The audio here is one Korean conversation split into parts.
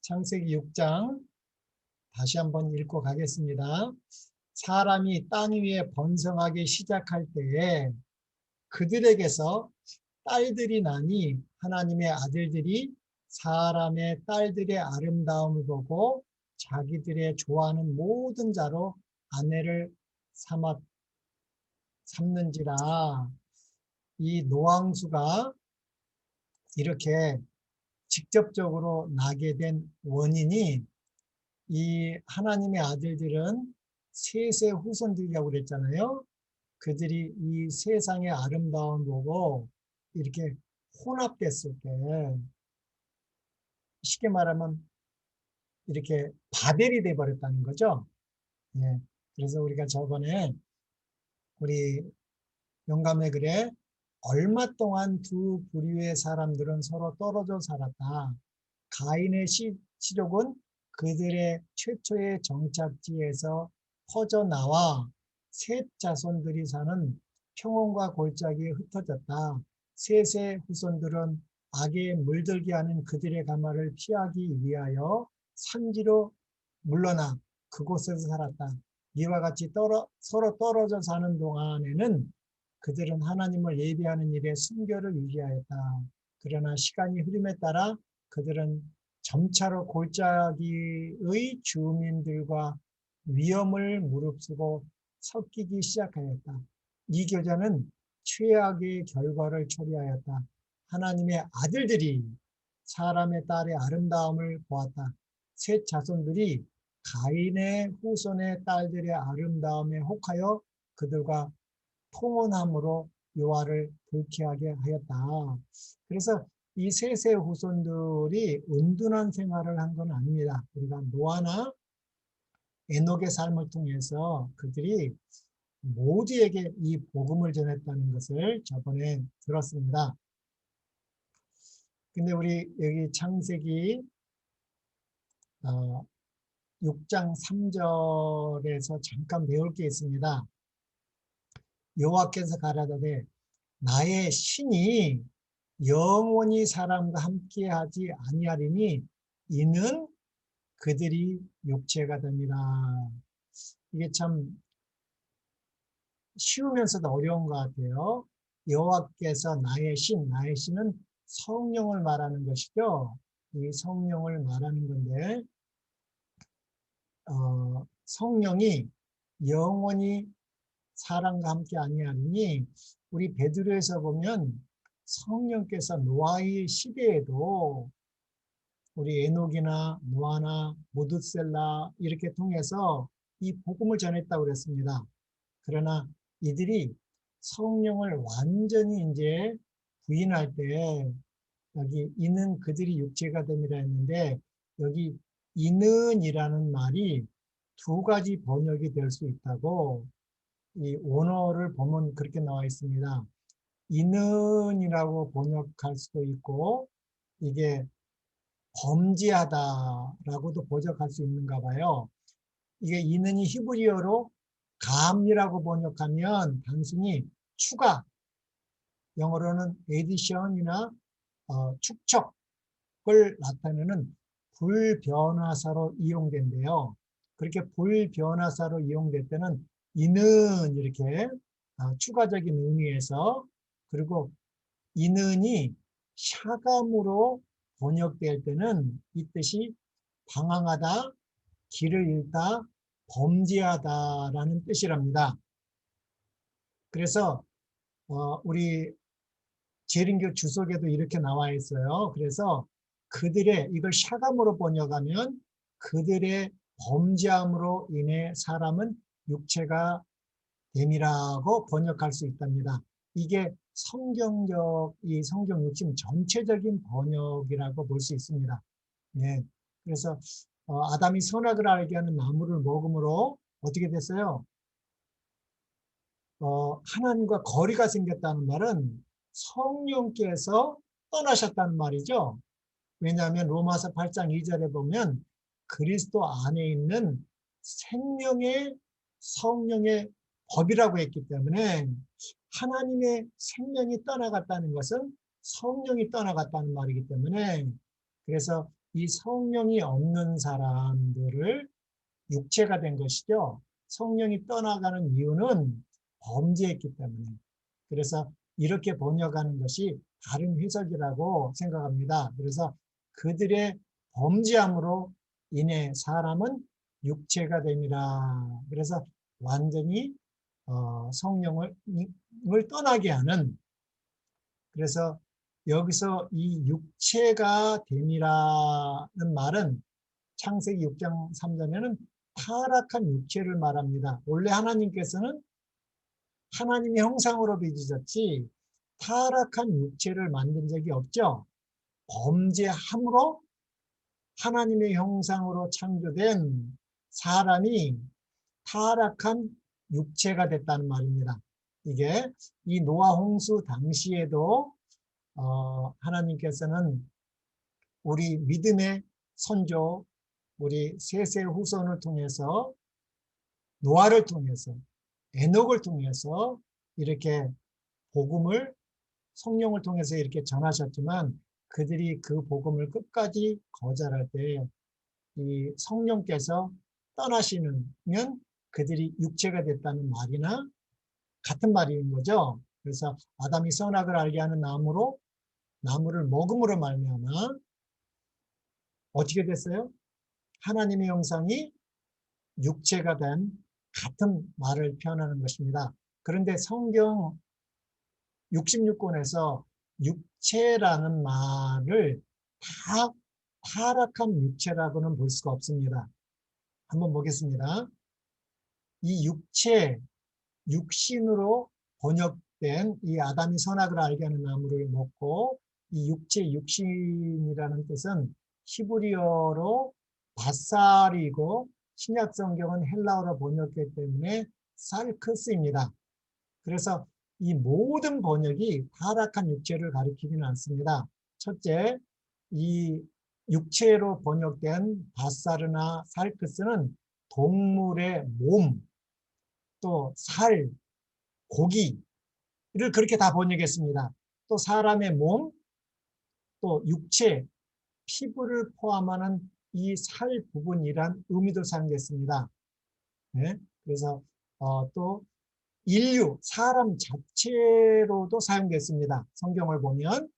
창세기 6장 다시 한번 읽고 가겠습니다. 사람이 땅 위에 번성하기 시작할 때에 그들에게서 딸들이 나니 하나님의 아들들이 사람의 딸들의 아름다움을 보고 자기들의 좋아하는 모든 자로 아내를 삼는지라. 이 노앙수가 이렇게 직접적으로 나게 된 원인이, 이 하나님의 아들들은 셋의 후손들이라고 그랬잖아요. 그들이 이 세상의 아름다움 보고 이렇게 혼합됐을 때, 쉽게 말하면 이렇게 바벨이 돼 버렸다는 거죠. 예. 그래서 우리가 저번에 우리 영감의 글에 얼마 동안 두 부류의 사람들은 서로 떨어져 살았다. 가인의 시족은 그들의 최초의 정착지에서 퍼져나와 셋 자손들이 사는 평원과 골짜기에 흩어졌다. 셋의 후손들은 악에 물들게 하는 그들의 가마를 피하기 위하여 산지로 물러나 그곳에서 살았다. 이와 같이 서로 떨어져 사는 동안에는 그들은 하나님을 예배하는 일에 순결을 유지하였다. 그러나 시간이 흐름에 따라 그들은 점차로 골짜기의 주민들과 위험을 무릅쓰고 섞이기 시작하였다. 이 교자는 최악의 결과를 초래하였다. 하나님의 아들들이 사람의 딸의 아름다움을 보았다. 셋 자손들이 가인의 후손의 딸들의 아름다움에 혹하여 그들과 통혼함으로 여호와를 불쾌하게 하였다. 그래서 이 셋의 후손들이 은둔한 생활을 한 건 아닙니다. 우리가 노아나 에녹의 삶을 통해서 그들이 모두에게 이 복음을 전했다는 것을 저번에 들었습니다. 근데 우리 여기 창세기 6장 3절에서 잠깐 배울 게 있습니다. 여호와께서 가라사대 나의 신이 영원히 사람과 함께하지 아니하리니 이는 그들이 육체가 됩니다. 이게 참 쉬우면서도 어려운 것 같아요. 여호와께서 나의 신은 성령을 말하는 것이죠. 이 성령을 말하는 건데, 성령이 영원히 사람과 함께 아니하니, 우리 베드로에서 보면 성령께서 노아의 시대에도 우리 에녹이나 노아나 모두셀라 이렇게 통해서 이 복음을 전했다고 그랬습니다. 그러나 이들이 성령을 완전히 이제 부인할 때, 여기 이는 그들이 육체가 됨이라 했는데, 여기 이는이라는 말이 두 가지 번역이 될 수 있다고 이 원어를 보면 그렇게 나와 있습니다. 이는이라고 번역할 수도 있고, 이게 범죄하다라고도 번역할 수 있는가 봐요. 이게 이는이 히브리어로 감이라고 번역하면 단순히 추가, 영어로는 addition이나 축적을 나타내는 불변화사로 이용된대요. 그렇게 불변화사로 이용될 때는 이는 이렇게 추가적인 의미에서, 그리고 이는이 샤감으로 번역될 때는 이 뜻이 방황하다, 길을 잃다, 범죄하다라는 뜻이랍니다. 그래서 우리 재림교 주석에도 이렇게 나와 있어요. 그래서 그들의, 이걸 샤감으로 번역하면 그들의 범죄함으로 인해 사람은 육체가 됨이라고 번역할 수 있답니다. 이게 성경적, 이 성경 욕심 전체적인 번역이라고 볼 수 있습니다. 예. 그래서 아담이 선악을 알게 하는 나무를 먹음으로 어떻게 됐어요? 하나님과 거리가 생겼다는 말은 성령께서 떠나셨다는 말이죠. 왜냐하면 로마서 8장 2절에 보면 그리스도 안에 있는 생명의 성령의 법이라고 했기 때문에, 하나님의 생명이 떠나갔다는 것은 성령이 떠나갔다는 말이기 때문에, 그래서 이 성령이 없는 사람들을 육체가 된 것이죠. 성령이 떠나가는 이유는 범죄했기 때문에. 그래서 이렇게 번역하는 것이 다른 해석이라고 생각합니다. 그래서 그들의 범죄함으로 인해 사람은 육체가 됨이라. 그래서 완전히 성령을 떠나게 하는, 그래서 여기서 이 육체가 됨이라는 말은 창세기 6장 3절에는 타락한 육체를 말합니다. 원래 하나님께서는 하나님의 형상으로 빚으셨지 타락한 육체를 만든 적이 없죠. 범죄함으로 하나님의 형상으로 창조된 사람이 타락한 육체가 됐다는 말입니다. 이게 이 노아 홍수 당시에도 하나님께서는 우리 믿음의 선조, 우리 셋의 후손을 통해서, 노아를 통해서, 에녹을 통해서 이렇게 복음을 성령을 통해서 이렇게 전하셨지만, 그들이 그 복음을 끝까지 거절할 때 이 성령께서 떠나시면 그들이 육체가 됐다는 말이나 같은 말인 거죠. 그래서 아담이 선악을 알게 하는 나무를 먹음으로 말미암아 어떻게 됐어요? 하나님의 형상이 육체가 된 같은 말을 표현하는 것입니다. 그런데 성경 66권에서 육체라는 말을 다 타락한 육체라고는 볼 수가 없습니다. 한번 보겠습니다. 이 육체, 육신으로 번역된 이 아담이 선악을 알게 하는 나무를 먹고, 이 육체, 육신이라는 뜻은 히브리어로 바살이고 신약 성경은 헬라어로 번역했기 때문에 살크스입니다. 그래서 이 모든 번역이 타락한 육체를 가리키지는 않습니다. 첫째, 이 육체로 번역된 바사르나 살크스는 동물의 몸, 또 살, 고기를 그렇게 다 번역했습니다. 또 사람의 몸, 또 육체, 피부를 포함하는 이 살 부분이란 의미도 사용됐습니다. 네? 그래서 또 인류, 사람 자체로도 사용됐습니다. 성경을 보면.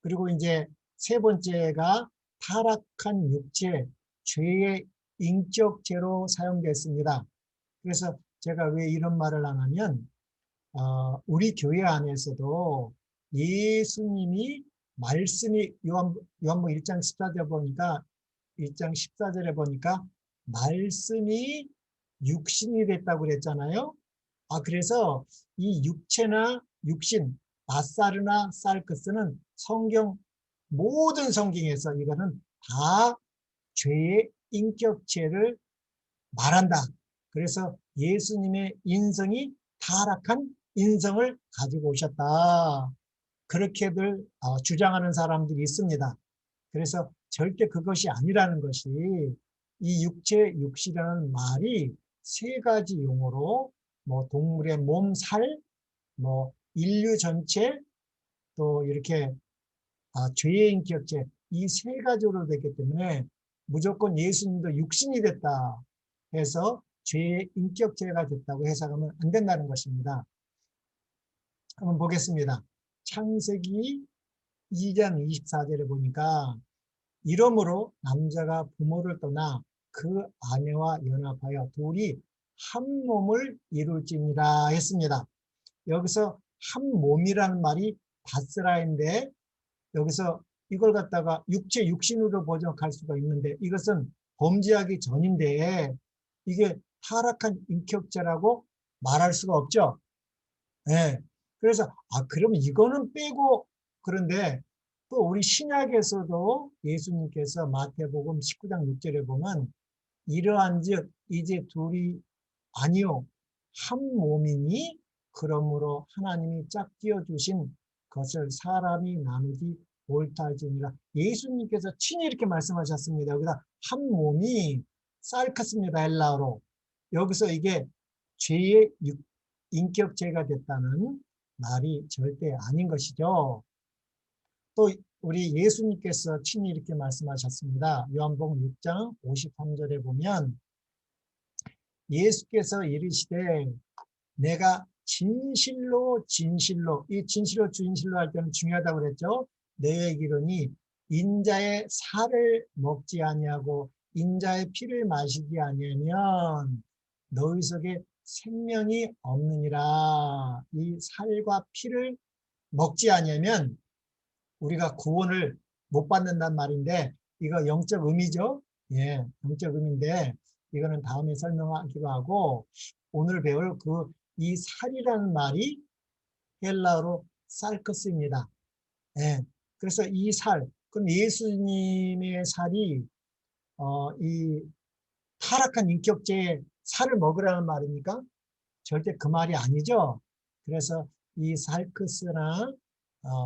그리고 이제 세 번째가 타락한 육체, 죄의 인격체로 사용됐습니다. 그래서 제가 왜 이런 말을 안 하면, 우리 교회 안에서도 예수님이 말씀이 요한복음 1장 14절에 보니까 1장 14절에 보니까 말씀이 육신이 됐다고 그랬잖아요. 그래서 이 육체나 육신, 바사르나 살크스는 성경 모든 성경에서 이거는 다 죄의 인격체를 말한다. 그래서 예수님의 인성이 타락한 인성을 가지고 오셨다. 그렇게들 주장하는 사람들이 있습니다. 그래서 절대 그것이 아니라는 것이, 이 육체, 육시라는 말이 세 가지 용어로 뭐 동물의 몸, 살, 뭐 인류 전체, 또 이렇게 죄의 인격체, 이 세 가지로 됐기 때문에 무조건 예수님도 육신이 됐다 해서 죄의 인격체가 됐다고 해석하면 안 된다는 것입니다. 한번 보겠습니다. 창세기 2장 24절에 보니까 이러므로 남자가 부모를 떠나 그 아내와 연합하여 둘이 한 몸을 이룰지니라 했습니다. 여기서 한 몸이라는 말이 바스라인데, 여기서 이걸 갖다가 육체, 육신으로 번역할 수가 있는데 이것은 범죄하기 전인데 이게 타락한 인격체라고 말할 수가 없죠. 네. 그래서 그러면 이거는 빼고, 그런데 또 우리 신약에서도 예수님께서 마태복음 19장 6절에 보면 이러한즉 이제 둘이 아니요 한 몸이니 그러므로 하나님이 짝지어 주신 것을 사람이 나누기 옳다 할지니라. 예수님께서 친히 이렇게 말씀하셨습니다. 여기다 한 몸이 살크스입니다. 헬라어로. 여기서 이게 죄의 인격체가 됐다는 말이 절대 아닌 것이죠. 또 우리 예수님께서 친히 이렇게 말씀하셨습니다. 요한복음 6장 53절에 보면 예수께서 이르시되 내가 진실로 진실로, 이 진실로 진실로 할 때는 중요하다고 그랬죠. 너희에게 이르노니 인자의 살을 먹지 아니하고 인자의 피를 마시지 아니하면 너희 속에 생명이 없느니라. 이 살과 피를 먹지 아니하면 우리가 구원을 못 받는단 말인데, 이거 영적 의미죠. 예, 영적 의미인데 이거는 다음에 설명하기로 하고, 오늘 배울 이 살이라는 말이 헬라어로 살커스입니다. 예, 그래서 이 살, 그럼 예수님의 살이 이 타락한 인격체의 살을 먹으라는 말입니까? 절대 그 말이 아니죠. 그래서 이 살크스나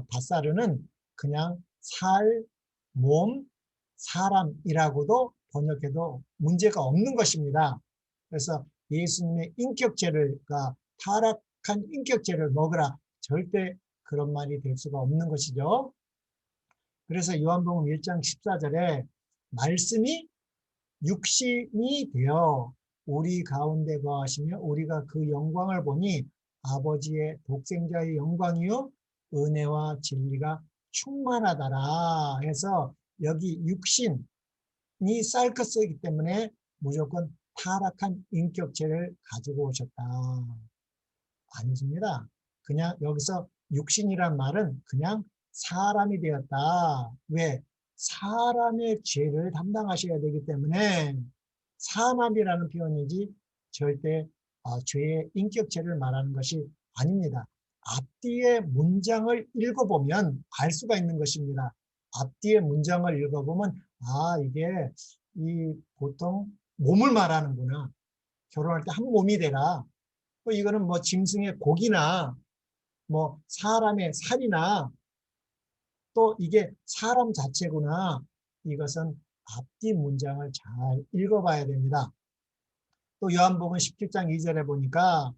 바사르는 그냥 살, 몸, 사람이라고도 번역해도 문제가 없는 것입니다. 그래서 예수님의 인격체를, 그러니까 타락한 인격체를 먹으라, 절대 그런 말이 될 수가 없는 것이죠. 그래서 요한복음 1장 14절에 말씀이 육신이 되어 우리 가운데 거하시며 우리가 그 영광을 보니 아버지의 독생자의 영광이요 은혜와 진리가 충만하더라 해서, 여기 육신이 살커스이기 때문에 무조건 타락한 인격체를 가지고 오셨다. 아니십니다. 그냥 여기서 육신이란 말은 그냥 사람이 되었다. 왜? 사람의 죄를 담당하셔야 되기 때문에 사람이라는 표현이지 절대 죄의 인격체를 말하는 것이 아닙니다. 앞뒤의 문장을 읽어보면 알 수가 있는 것입니다. 앞뒤의 문장을 읽어보면 이게 보통 몸을 말하는구나. 결혼할 때 한 몸이 되라. 이거는 뭐 짐승의 고기나 뭐 사람의 살이나 또 이게 사람 자체구나. 이것은 앞뒤 문장을 잘 읽어봐야 됩니다. 또 요한복음 17장 2절에 보니까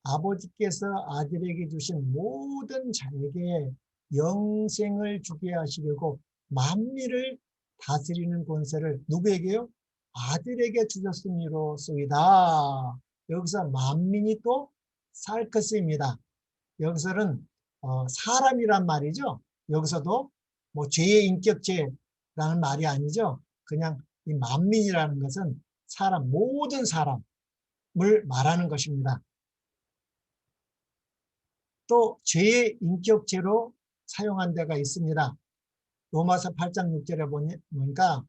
아버지께서 아들에게 주신 모든 자에게 영생을 주게 하시려고 만민을 다스리는 권세를 누구에게요? 아들에게 주셨음이로소이다. 여기서 만민이 또 살크스입니다. 여기서는 사람이란 말이죠. 여기서도 뭐 죄의 인격체라는 말이 아니죠. 그냥 이 만민이라는 것은 사람, 모든 사람을 말하는 것입니다. 또 죄의 인격체로 사용한 데가 있습니다. 로마서 8장 6절에 보니까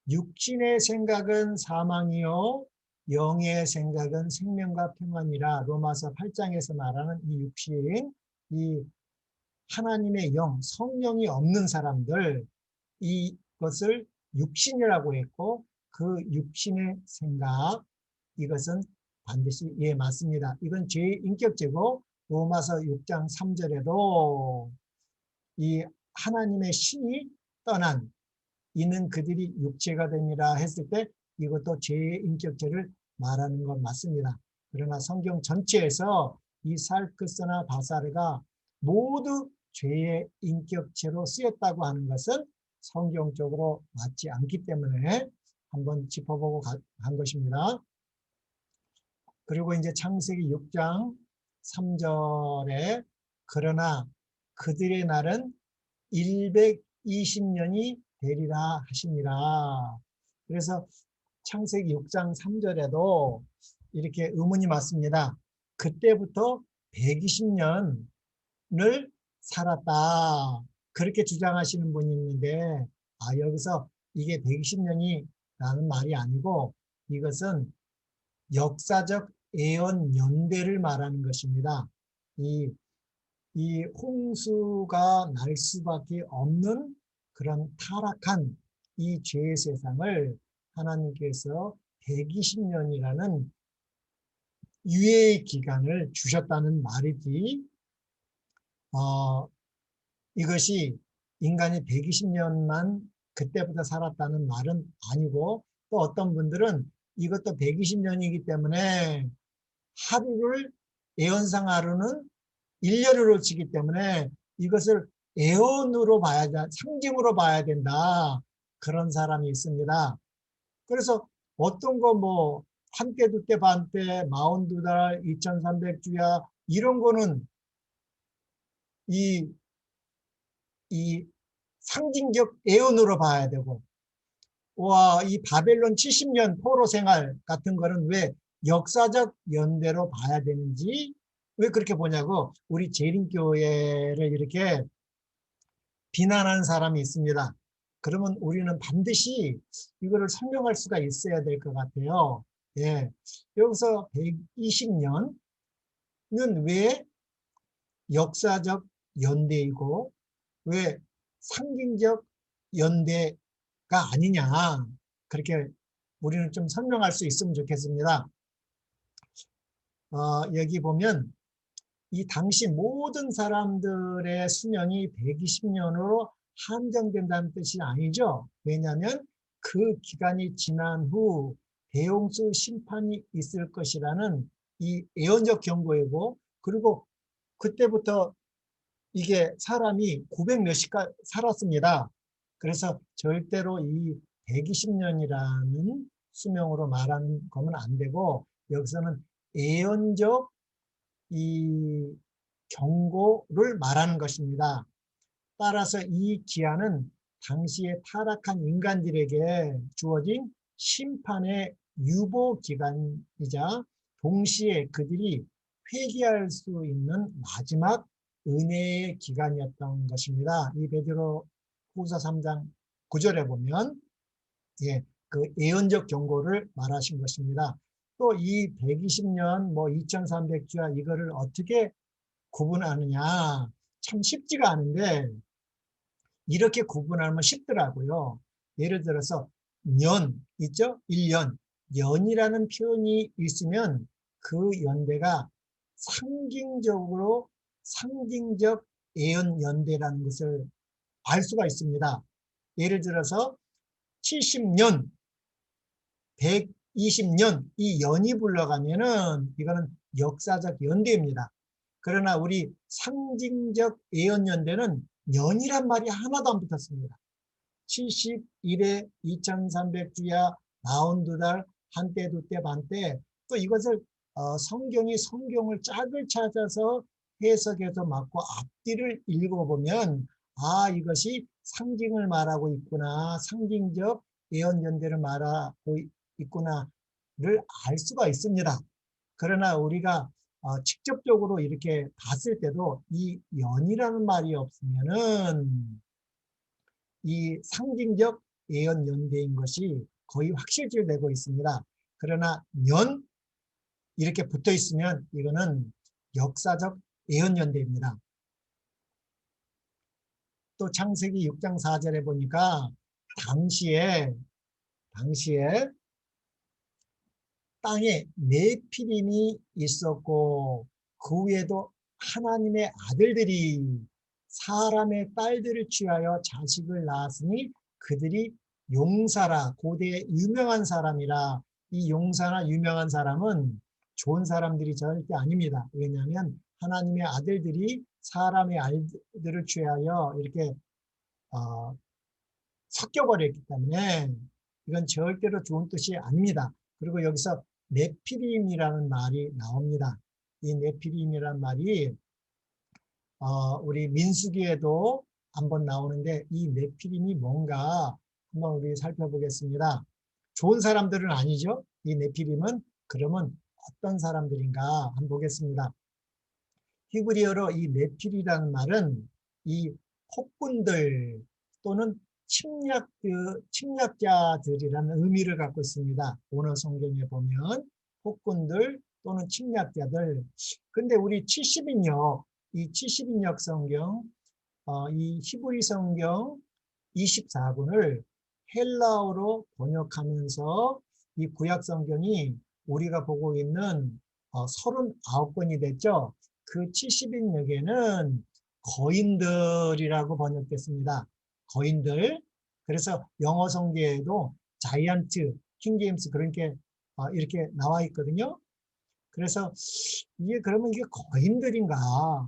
육신의 생각은 사망이요 영의 생각은 생명과 평안이라. 로마서 8장에서 말하는 이 육신, 이 하나님의 영, 성령이 없는 사람들, 이것을 육신이라고 했고, 그 육신의 생각, 이것은 반드시 맞습니다. 이건 죄의 인격체고, 로마서 6장 3절에도 이 하나님의 신이 떠난 이는 그들이 육체가 되니라 했을 때 이것도 죄의 인격체를 말하는 건 맞습니다. 그러나 성경 전체에서 이 살크스나 바사르가 모두 죄의 인격체로 쓰였다고 하는 것은 성경적으로 맞지 않기 때문에 한번 짚어보고 한 것입니다. 그리고 이제 창세기 6장 3절에 그러나 그들의 날은 120년이 되리라 하시니라. 그래서 창세기 6장 3절에도 이렇게 의문이 맞습니다. 그때부터 120년을 살았다. 그렇게 주장하시는 분이 있는데 여기서 이게 120년이라는 말이 아니고 이것은 역사적 애언 연대를 말하는 것입니다. 이 홍수가 날 수밖에 없는 그런 타락한 이 죄의 세상을 하나님께서 120년이라는 유예의 기간을 주셨다는 말이지, 이것이 인간이 120년만 그때부터 살았다는 말은 아니고, 또 어떤 분들은 이것도 120년이기 때문에 하루를, 예언상 하루는 1년으로 치기 때문에 이것을 애언으로 봐야 돼, 상징으로 봐야 된다. 그런 사람이 있습니다. 그래서 어떤 거 뭐 한때 두때 반때 42달 2300주야 이런 거는 이 상징적 애언으로 봐야 되고, 와, 이 바벨론 70년 포로 생활 같은 거는 왜 역사적 연대로 봐야 되는지, 왜 그렇게 보냐고 우리 재림교회를 이렇게 비난하는 사람이 있습니다. 그러면 우리는 반드시 이거를 설명할 수가 있어야 될 것 같아요. 예. 여기서 120년은 왜 역사적 연대이고 왜 상징적 연대가 아니냐, 그렇게 우리는 좀 설명할 수 있으면 좋겠습니다. 여기 보면 이 당시 모든 사람들의 수명이 120년으로 한정된다는 뜻이 아니죠. 왜냐하면 그 기간이 지난 후 대홍수 심판이 있을 것이라는 이 예언적 경고이고, 그리고 그때부터 이게 사람이 900 몇십 살았습니다. 그래서 절대로 이 120년이라는 수명으로 말하는 거면 안 되고, 여기서는 예언적 이 경고를 말하는 것입니다. 따라서 이 기한은 당시에 타락한 인간들에게 주어진 심판의 유보 기간이자 동시에 그들이 회개할 수 있는 마지막 은혜의 기간이었던 것입니다. 이 베드로 후서 3장 9절에 보면 그 예언적 경고를 말하신 것입니다. 또 이 120년 뭐 2300주야 이거를 어떻게 구분하느냐, 참 쉽지가 않은데 이렇게 구분하면 쉽더라고요. 예를 들어서 년 있죠? 1년. 연이라는 표현이 있으면 그 연대가 상징적 예언 연대라는 것을 알 수가 있습니다. 예를 들어서 70년, 120년 이 연이 불러가면은 이거는 역사적 연대입니다. 그러나 우리 상징적 예언 연대는 년이란 말이 하나도 안 붙었습니다. 71에 2300주야 42달 한때 두때 반때, 또 이것을 성경을 짝을 찾아서 해석해서 맞고 앞뒤를 읽어보면 이것이 상징을 말하고 있구나, 상징적 예언 연대를 말하고 있구나를 알 수가 있습니다. 그러나 우리가 직접적으로 이렇게 봤을 때도 이 연이라는 말이 없으면은 이 상징적 예언 연대인 것이 거의 확실시되고 있습니다. 그러나 연 이렇게 붙어 있으면 이거는 역사적 예언 연대입니다. 또 창세기 6장 4절에 보니까 당시에 땅에 네피림이 있었고 그 위에도 하나님의 아들들이 사람의 딸들을 취하여 자식을 낳았으니 그들이 용사라, 고대의 유명한 사람이라. 이 용사나 유명한 사람은 좋은 사람들이 절대 아닙니다. 왜냐하면 하나님의 아들들이 사람의 아들들을 취하여 이렇게 섞여버렸기 때문에 이건 절대로 좋은 뜻이 아닙니다. 그리고 여기서 네피림이라는 말이 나옵니다. 이 네피림이라는 말이 우리 민수기에도 한번 나오는데 이 네피림이 뭔가 한번 우리 살펴보겠습니다. 좋은 사람들은 아니죠. 이 네피림은 그러면 어떤 사람들인가 한번 보겠습니다. 히브리어로 이 네필이라는 말은 이 폭군들 또는 침략자들이라는 의미를 갖고 있습니다. 원어 성경에 보면 폭군들 또는 침략자들. 근데 우리 70인역, 이 70인역 성경, 이 히브리 성경 24권을 헬라어로 번역하면서 이 구약 성경이 우리가 보고 있는 39권이 됐죠. 그 70인역에는 거인들이라고 번역됐습니다. 거인들. 그래서 영어 성경에도 자이언트, 킹제임스 그렇게 이렇게 나와 있거든요. 그래서 이게 그러면 이게 거인들인가?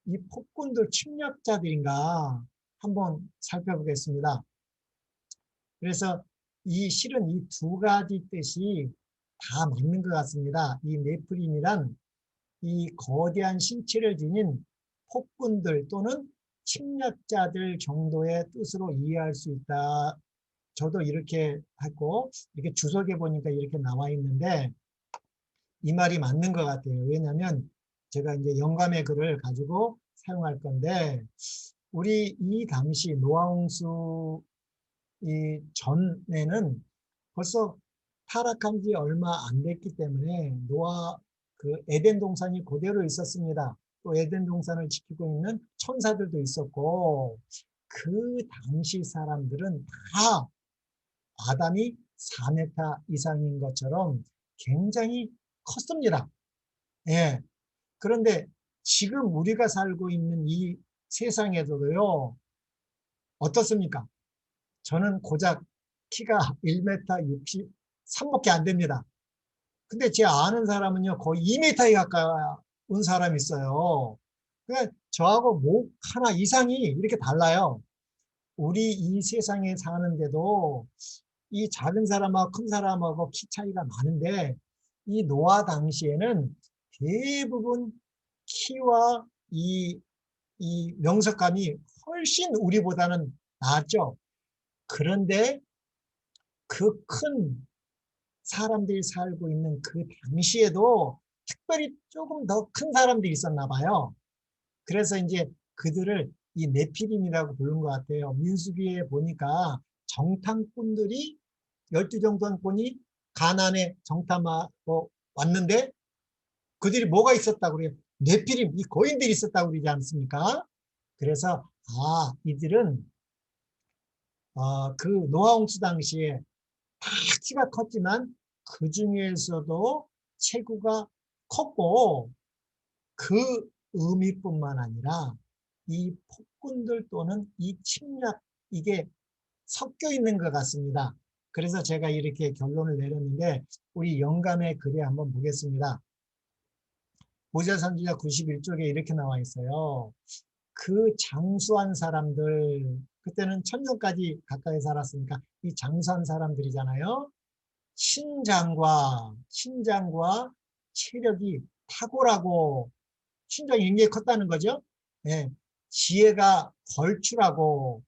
이 폭군들 침략자들인가 한번 살펴보겠습니다. 그래서 실은 이 두 가지 뜻이 다 맞는 것 같습니다. 이 네프림이란 이 거대한 신체를 지닌 폭군들 또는 침략자들 정도의 뜻으로 이해할 수 있다. 저도 이렇게 하고 이렇게 주석에 보니까 이렇게 나와 있는데 이 말이 맞는 것 같아요. 왜냐하면 제가 이제 영감의 글을 가지고 사용할 건데 우리 이 당시 노아홍수 이 전에는 벌써 타락한 지 얼마 안 됐기 때문에 그 에덴 동산이 그대로 있었습니다. 또 에덴 동산을 지키고 있는 천사들도 있었고 그 당시 사람들은 다 아담이 4m 이상인 것처럼 굉장히 컸습니다. 예. 그런데 지금 우리가 살고 있는 이 세상에서도요, 어떻습니까? 저는 고작 키가 1m 63밖에 안 됩니다. 근데 제 아는 사람은요, 거의 2m에 가까운 사람이 있어요. 그러니까 저하고 목 하나 이상이 이렇게 달라요. 우리 이 세상에 사는데도 이 작은 사람하고 큰 사람하고 키 차이가 많은데 이 노아 당시에는 대부분 키와 이 명석감이 훨씬 우리보다는 나았죠. 그런데 그 큰 사람들이 살고 있는 그 당시에도 특별히 조금 더 큰 사람들이 있었나 봐요. 그래서 이제 그들을 이 네피림이라고 부른 것 같아요. 민수기에 보니까 정탐꾼들이 12정탐꾼이 가나안에 정탐하고 왔는데 그들이 뭐가 있었다고 그래요? 네피림, 이 거인들이 있었다고 그러지 않습니까? 그래서 이들은 그 노아홍수 당시에 다 키가 컸지만 그 중에서도 체구가 컸고 그 의미뿐만 아니라 이 폭군들 또는 이 침략 이게 섞여 있는 것 같습니다. 그래서 제가 이렇게 결론을 내렸는데 우리 영감의 글에 한번 보겠습니다. 모세 선지자 91쪽에 이렇게 나와 있어요. 그 장수한 사람들, 그때는 천년까지 가까이 살았으니까 이 장수한 사람들이잖아요. 신장과 체력이 탁월하고 신장이 굉장히 컸다는 거죠. 예, 지혜가 걸출하고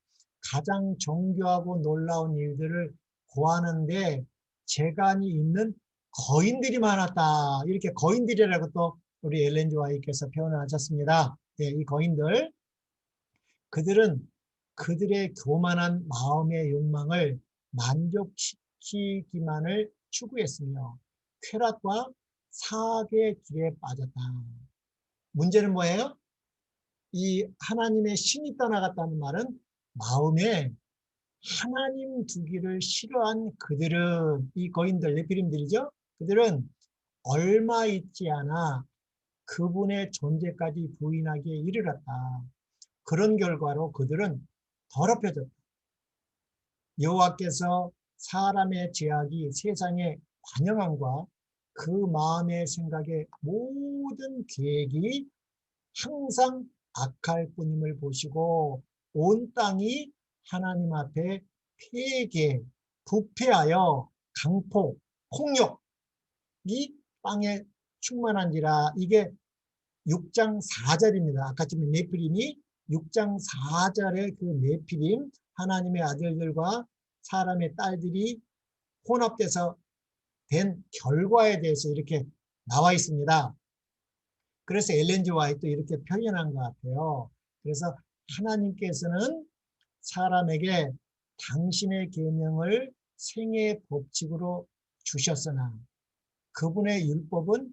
가장 정교하고 놀라운 일들을 고하는데 재간이 있는 거인들이 많았다. 이렇게 거인들이라고 또 우리 엘렌 지 화이트께서 표현을 하셨습니다. 예, 이 거인들 그들은 그들의 교만한 마음의 욕망을 만족시키기만을 추구했으며 쾌락과 사악의 길에 빠졌다. 문제는 뭐예요? 이 하나님의 신이 떠나갔다는 말은 마음에 하나님 두기를 싫어한 그들은 이 거인들, 네피림들이죠. 그들은 얼마 있지 않아 그분의 존재까지 부인하기에 이르렀다. 그런 결과로 그들은 더럽혀졌다. 여호와께서 사람의 죄악이 세상에 관영함과 그 마음의 생각의 모든 계획이 항상 악할 뿐임을 보시고 온 땅이 하나님 앞에 폐괴, 부패하여 강포, 폭력이 땅에 충만한지라. 이게 6장 4절입니다. 아까 지금 네피림이 6장 4절의 그 네피림 하나님의 아들들과 사람의 딸들이 혼합돼서 된 결과에 대해서 이렇게 나와 있습니다. 그래서 엘렌 지 화이트도 이렇게 표현한 것 같아요. 그래서 하나님께서는 사람에게 당신의 계명을 생애의 법칙으로 주셨으나 그분의 율법은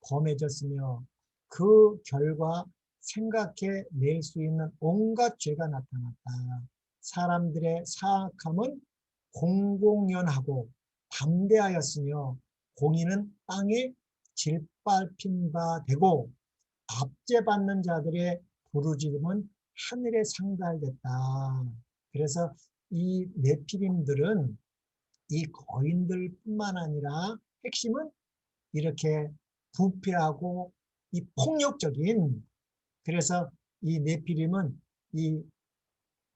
범해졌으며 그 결과 생각해 낼 수 있는 온갖 죄가 나타났다. 사람들의 사악함은 공공연하고 담대하였으며 공의는 땅에 짓밟힌 바 되고 압제받는 자들의 부르짖음은 하늘에 상달됐다. 그래서 이 네피림들은 이 거인들뿐만 아니라 핵심은 이렇게 부패하고 이 폭력적인, 그래서 이 네피림은 이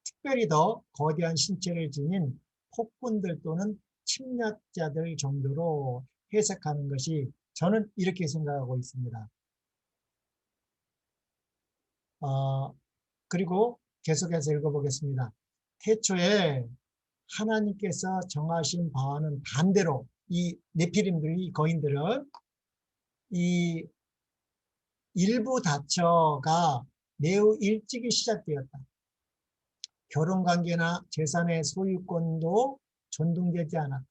특별히 더 거대한 신체를 지닌 폭군들 또는 침략자들 정도로 해석하는 것이 저는 이렇게 생각하고 있습니다. 그리고 계속해서 읽어보겠습니다. 태초에 하나님께서 정하신 바와는 반대로 이 네피림들이 거인들은 이 일부 다처가 매우 일찍이 시작되었다. 결혼관계나 재산의 소유권도 존중되지 않았다.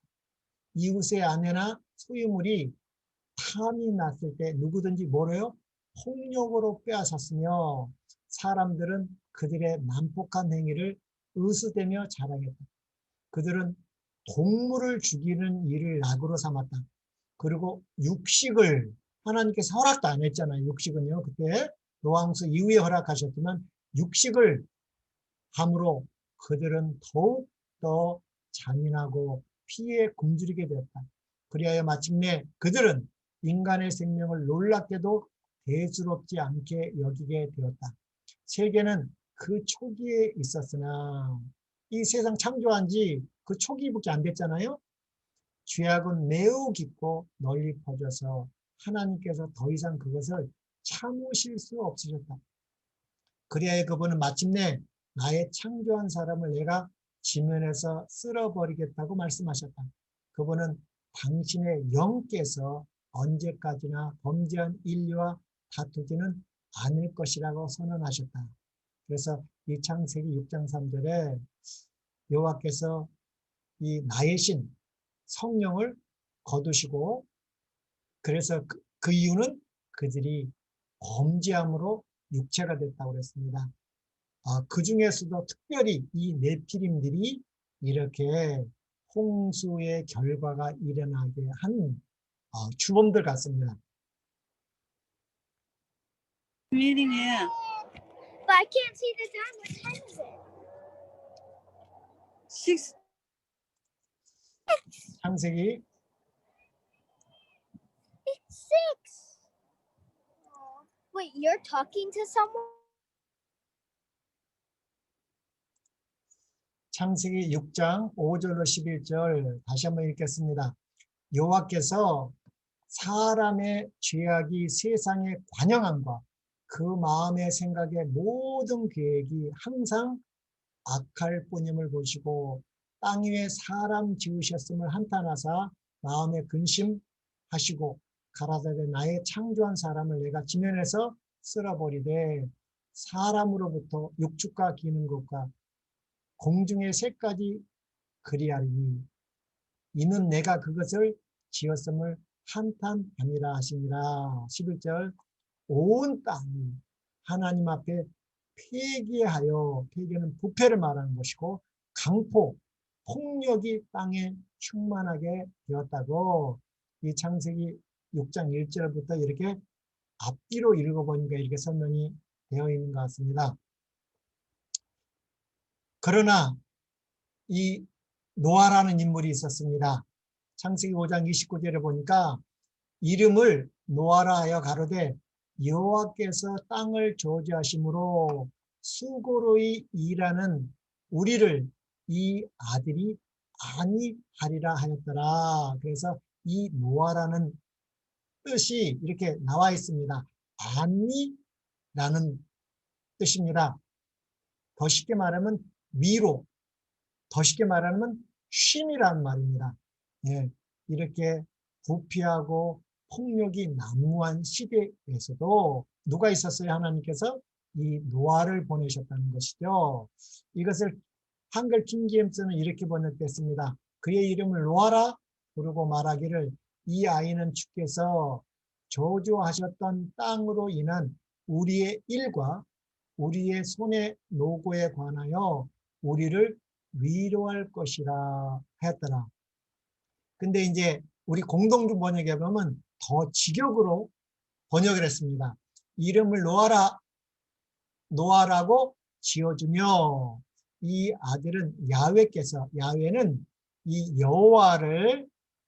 이웃의 아내나 소유물이 탐이 났을 때 누구든지 뭐래요? 폭력으로 빼앗았으며 사람들은 그들의 난폭한 행위를 의수대며 자랑했다. 그들은 동물을 죽이는 일을 낙으로 삼았다. 그리고 육식을 하나님께서 허락도 안 했잖아요. 육식은요. 그때 노왕수 이후에 허락하셨지만 육식을 함으로 그들은 더욱 더 잔인하고 피에 굶주리게 되었다. 그리하여 마침내 그들은 인간의 생명을 놀랍게도 대수롭지 않게 여기게 되었다. 세계는 그 초기에 있었으나 이 세상 창조한 지 그 초기밖에 안 됐잖아요. 죄악은 매우 깊고 널리 퍼져서 하나님께서 더 이상 그것을 참으실 수 없으셨다. 그리하여 그분은 마침내 나의 창조한 사람을 내가 지면에서 쓸어버리겠다고 말씀하셨다. 그분은 당신의 영께서 언제까지나 범죄한 인류와 다투지는 않을 것이라고 선언하셨다. 그래서 이 창세기 6장 3절에 여호와께서 이 나의 신 성령을 거두시고 그래서 그 이유는 그들이 범죄함으로 육체가 됐다고 그랬습니다. 그 중에서도 특별히 이 네피림들이 이렇게 홍수의 결과가 일어나게 한 주범들 같습니다. Meeting, yeah. But I can't see the time. What time is it? 6. 창세기 It's 6. Wait, you're talking to someone? 창세기 6장 5절로 11절 다시 한번 읽겠습니다. 여호와께서 사람의 죄악이 세상의 관영함과 그 마음의 생각의 모든 계획이 항상 악할 뿐임을 보시고 땅 위에 사람 지으셨음을 한탄하사 마음에 근심하시고 가라사대 나의 창조한 사람을 내가 지면에서 쓸어버리되 사람으로부터 육축과 기는 것과 공중의 새까지 그리하리니 이는 내가 그것을 지었음을 한탄함이라 하시니라. 11절 온 땅이 하나님 앞에 폐기하여, 폐기는 부패를 말하는 것이고 강포, 폭력이 땅에 충만하게 되었다고 이 창세기 6장 1절부터 이렇게 앞뒤로 읽어보니까 이렇게 설명이 되어 있는 것 같습니다. 그러나 이 노아라는 인물이 있었습니다. 창세기 5장 29절에 보니까 이름을 노아라 하여 가로되 여호와께서 땅을 저주하심으로 수고로이 일하는 우리를 이 아들이 아니하리라 하였더라. 그래서 이 노아라는 뜻이 이렇게 나와 있습니다. 아니라는 뜻입니다. 더 쉽게 말하면 위로, 더 쉽게 말하면 쉼이라는 말입니다. 예, 이렇게 부패하고 폭력이 난무한 시대에서도 누가 있었어요? 하나님께서 이 노아를 보내셨다는 것이죠. 이것을 한글 킹제임스는 이렇게 번역됐습니다. 그의 이름을 노아라 부르고 말하기를 이 아이는 주께서 저주하셨던 땅으로 인한 우리의 일과 우리의 손의 노고에 관하여 우리를 위로할 것이라 했더라. 근데 이제 우리 공동주 번역에 보면 더 직역으로 번역을 했습니다. 이름을 노아라고 지어주며 이 아들은 야훼께서, 야훼는 이 여호와를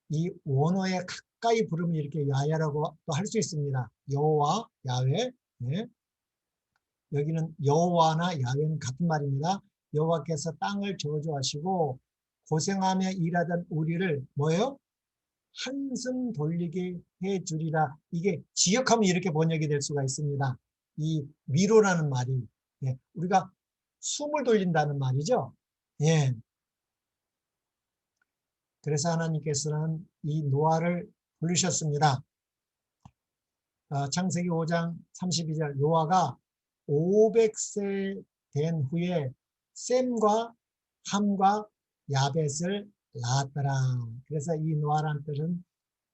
이 원어에 가까이 부르면 이렇게 야훼라고 또 할 수 있습니다. 여호와, 야훼. 네. 여기는 여호와나 야훼는 같은 말입니다. 여호와께서 땅을 저주하시고 고생하며 일하던 우리를 뭐예요? 한숨 돌리게 해주리라. 이게 지역하면 이렇게 번역이 될 수가 있습니다. 이 미로라는 말이 우리가 숨을 돌린다는 말이죠. 예. 그래서 하나님께서는 이 노아를 부르셨습니다. 창세기 5장 32절 노아가 500세 된 후에 셈과 함과 야벳을 낳았더라. 그래서 이 노아라는 뜻은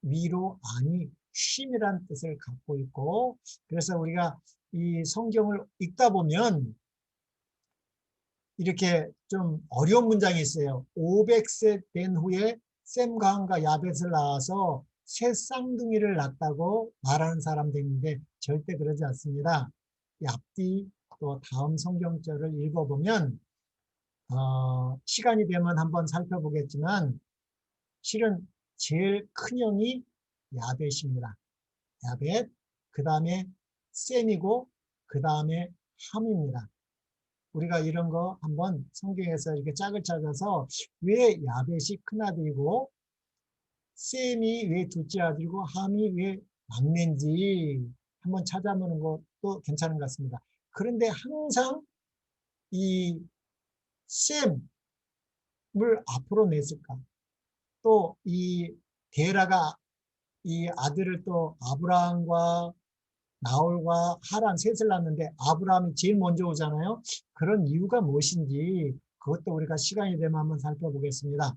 위로 아니 쉼이라는 뜻을 갖고 있고, 그래서 우리가 이 성경을 읽다 보면 이렇게 좀 어려운 문장이 있어요. 500세 된 후에 셈과 함과 야벳을 낳아서 새 쌍둥이를 낳았다고 말하는 사람도 있는데 절대 그러지 않습니다. 이 앞뒤 또 다음 성경절을 읽어보면 시간이 되면 한번 살펴보겠지만 실은 제일 큰 형이 야벳입니다. 야벳, 그 다음에 셈이고 그 다음에 함입니다. 우리가 이런 거 한번 성경에서 이렇게 짝을 찾아서 왜 야벳이 큰아들이고 셈이 왜 둘째 아들이고 함이 왜 막내인지 한번 찾아보는 것도 괜찮은 것 같습니다. 그런데 항상 이 셈을 앞으로 냈을까? 또 이 데라가 이 아들을 또 아브라함과 나홀과 하란 셋을 낳는데 아브라함이 제일 먼저 오잖아요. 그런 이유가 무엇인지 그것도 우리가 시간이 되면 한번 살펴보겠습니다.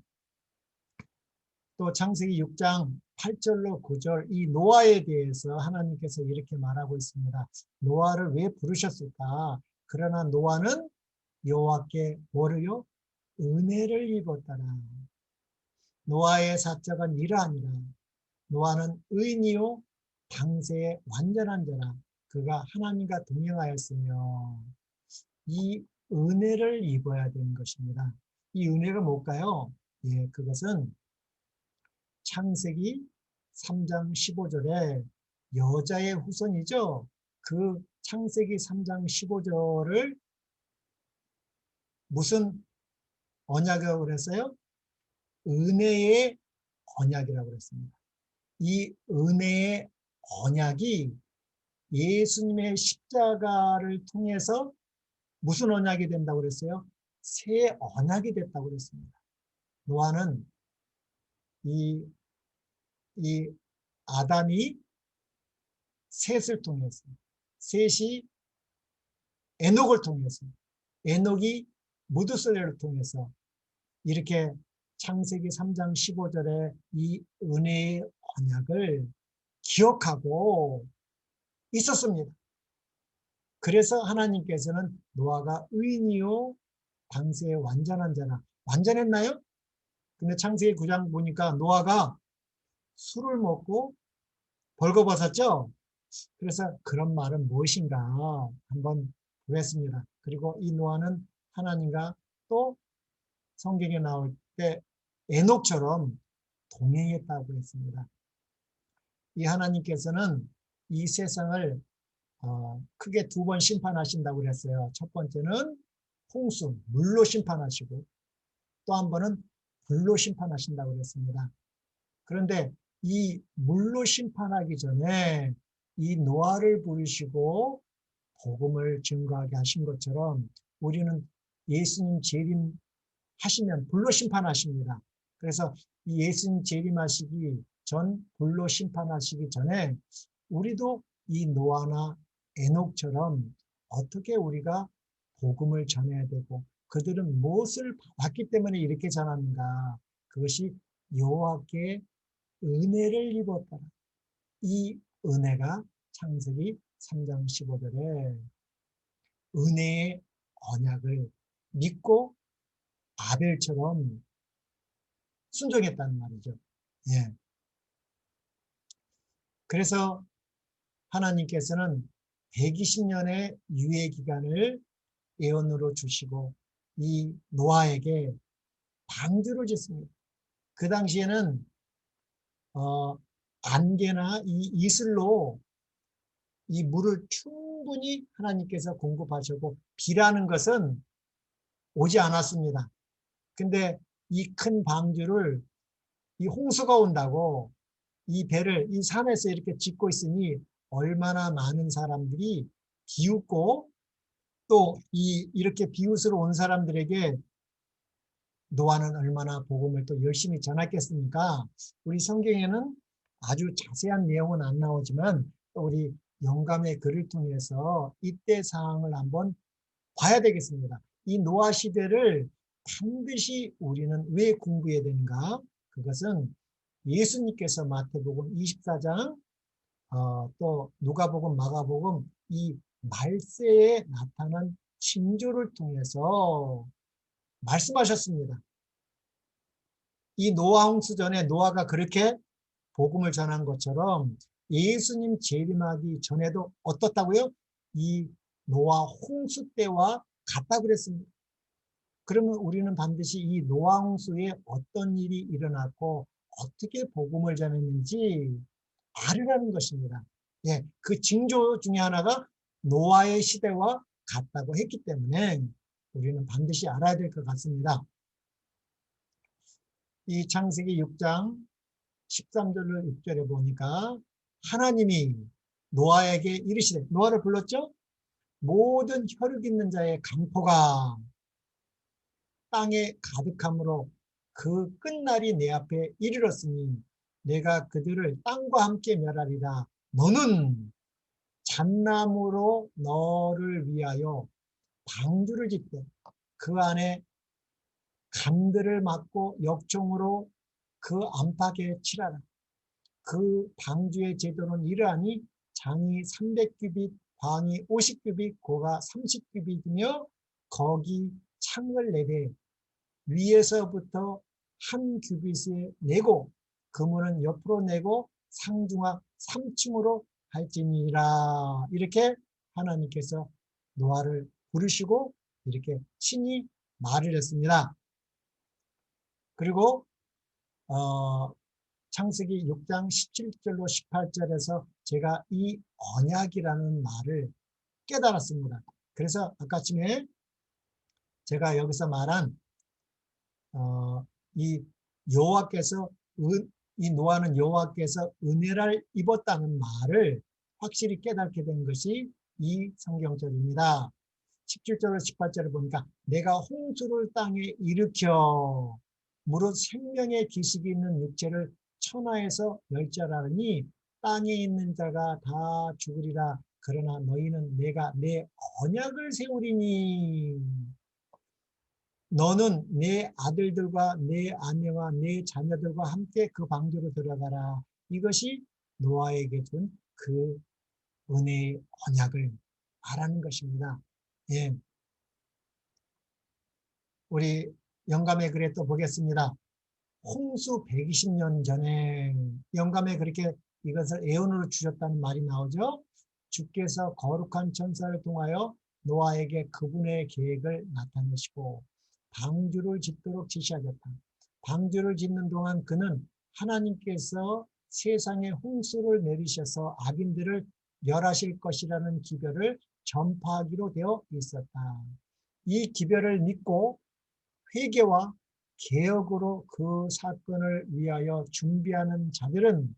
또 창세기 6장 8절로 9절 이 노아에 대해서 하나님께서 이렇게 말하고 있습니다. 노아를 왜 부르셨을까? 그러나 노아는 여호와께 뭐를요? 은혜를 입었더라. 노아의 사적은 이러하니라. 노아는 의인이요 당세의 완전한 자라. 그가 하나님과 동행하였으며 이 은혜를 입어야 되는 것입니다. 이 은혜가 뭘까요? 예, 그것은 창세기 3장 15절에 여자의 후손이죠. 그 창세기 3장 15절을 무슨 언약이라고 그랬어요? 은혜의 언약이라고 그랬습니다. 이 은혜의 언약이 예수님의 십자가를 통해서 무슨 언약이 된다고 그랬어요? 새 언약이 됐다고 그랬습니다. 노아는 이 아담이 셋을 통해서, 셋이 에녹을 통해서, 에녹이 무두슬레를 통해서 이렇게 창세기 3장 15절에 이 은혜의 언약을 기억하고 있었습니다. 그래서 하나님께서는 노아가 의인이요 당세의 완전한 자라. 완전했나요? 근데 창세기 9장 보니까 노아가 술을 먹고 벌거벗었죠? 그래서 그런 말은 무엇인가 한번 보겠습니다. 그리고 이 노아는 하나님과 또 성경에 나올 때 에녹처럼 동행했다고 했습니다. 이 하나님께서는 이 세상을 크게 두 번 심판하신다고 그랬어요. 첫 번째는 홍수, 물로 심판하시고 또 한 번은 불로 심판하신다고 그랬습니다. 그런데 이 물로 심판하기 전에 이 노아를 부르시고 복음을 증거하게 하신 것처럼 우리는 예수님 재림하시면 불로 심판하십니다. 그래서 이 예수님 재림하시기 전, 불로 심판하시기 전에 우리도 이 노아나 에녹처럼 어떻게 우리가 복음을 전해야 되고 그들은 무엇을 봤기 때문에 이렇게 전하는가? 그것이 여호와께 은혜를 입었더라. 이 은혜가 창세기 3장 15절에 은혜의 언약을 믿고 아벨처럼 순종했다는 말이죠. 예. 그래서 하나님께서는 120년의 유예 기간을 예언으로 주시고 이 노아에게 방주를 짓습니다. 그 당시에는 안개나 이 이슬로 이 물을 충분히 하나님께서 공급하셨고 비라는 것은 오지 않았습니다. 근데 이 큰 방주를 이 홍수가 온다고 이 배를 이 산에서 이렇게 짓고 있으니 얼마나 많은 사람들이 비웃고 또 이렇게 비웃으러 온 사람들에게 노아는 얼마나 복음을 또 열심히 전했겠습니까? 우리 성경에는 아주 자세한 내용은 안 나오지만 우리 영감의 글을 통해서 이때 상황을 한번 봐야 되겠습니다. 이 노아 시대를 반드시 우리는 왜 공부해야 되는가? 그것은 예수님께서 마태복음 24장 또 누가복음, 마가복음 이 말세에 나타난 징조를 통해서 말씀하셨습니다. 이 노아 홍수 전에 노아가 그렇게 복음을 전한 것처럼 예수님 재림하기 전에도 어떻다고요? 이 노아 홍수 때와 같다고 그랬습니다. 그러면 우리는 반드시 이 노아 홍수에 어떤 일이 일어났고 어떻게 복음을 전했는지 알으라는 것입니다. 예, 그 징조 중에 하나가 노아의 시대와 같다고 했기 때문에 우리는 반드시 알아야 될 것 같습니다. 이 창세기 6장 13절로 6절에 보니까 하나님이 노아에게 이르시되, 노아를 불렀죠? 모든 혈육 있는 자의 강포가 땅에 가득함으로 그 끝날이 내 앞에 이르렀으니 내가 그들을 땅과 함께 멸하리라. 너는 잣나무로 너를 위하여 방주를 짓되 그 안에 간들을 막고 역종으로 그 안팎에 칠하라. 그 방주의 제도는 이러하니 장이 300규빗, 광이 50규빗, 고가 30규빗이며 거기 창을 내되 위에서부터 한 규빗에 내고 그물은 옆으로 내고 상중하 3층으로 할지니라. 이렇게 하나님께서 노아를 부르시고 이렇게 친히 말을 했습니다. 그리고 창세기 6장 17절로 18절에서 제가 이 언약이라는 말을 깨달았습니다. 그래서 아까쯤에 제가 여기서 말한 이 여호와께서 이 노아는 여호와께서 은혜를 입었다는 말을 확실히 깨닫게 된 것이 이 성경절입니다. 17절로 18절을 보니까 내가 홍수를 땅에 일으켜 무릇 생명의 기식이 있는 육체를 천하에서 멸절하니 땅에 있는 자가 다 죽으리라. 그러나 너희는 내가 내 언약을 세우리니 너는 내 아들들과 내 아내와 내 자녀들과 함께 그 방주로 들어가라. 이것이 노아에게 준 그 은혜의 언약을 말하는 것입니다. 예. 우리 영감의 글에 또 보겠습니다. 홍수 120년 전에 영감에 그렇게 이것을 예언으로 주셨다는 말이 나오죠. 주께서 거룩한 천사를 통하여 노아에게 그분의 계획을 나타내시고 방주를 짓도록 지시하셨다. 방주를 짓는 동안 그는 하나님께서 세상에 홍수를 내리셔서 악인들을 멸하실 것이라는 기별을 전파하기로 되어 있었다. 이 기별을 믿고 회개와 개혁으로 그 사건을 위하여 준비하는 자들은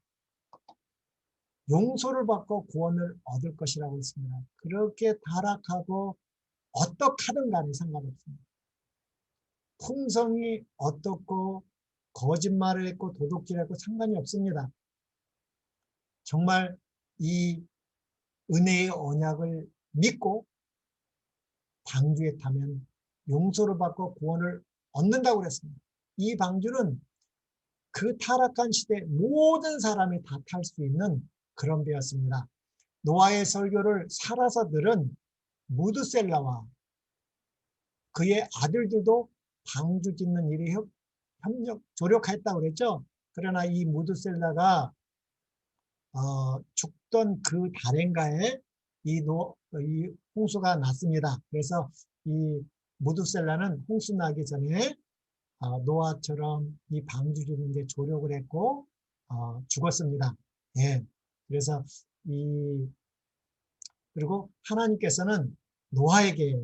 용서를 받고 구원을 얻을 것이라고 했습니다. 그렇게 타락하고 어떻하든 간에 상관없습니다. 품성이 어떻고 거짓말을 했고 도둑질했고 상관이 없습니다. 정말 이 은혜의 언약을 믿고 방주에 타면 용서를 받고 구원을 얻는다고 그랬습니다. 이 방주는 그 타락한 시대 모든 사람이 다 탈 수 있는 그런 배였습니다. 노아의 설교를 살아서 들은 무드셀라와 그의 아들들도 방주 짓는 일에 조력했다고 그랬죠. 그러나 이 무드셀라가 죽던 그 달인가에 이 홍수가 났습니다. 그래서 이 무드셀라는 홍수 나기 전에 노아처럼 이 방주 짓는 데 조력을 했고 죽었습니다. 예. 그래서 이 그리고 하나님께서는 노아에게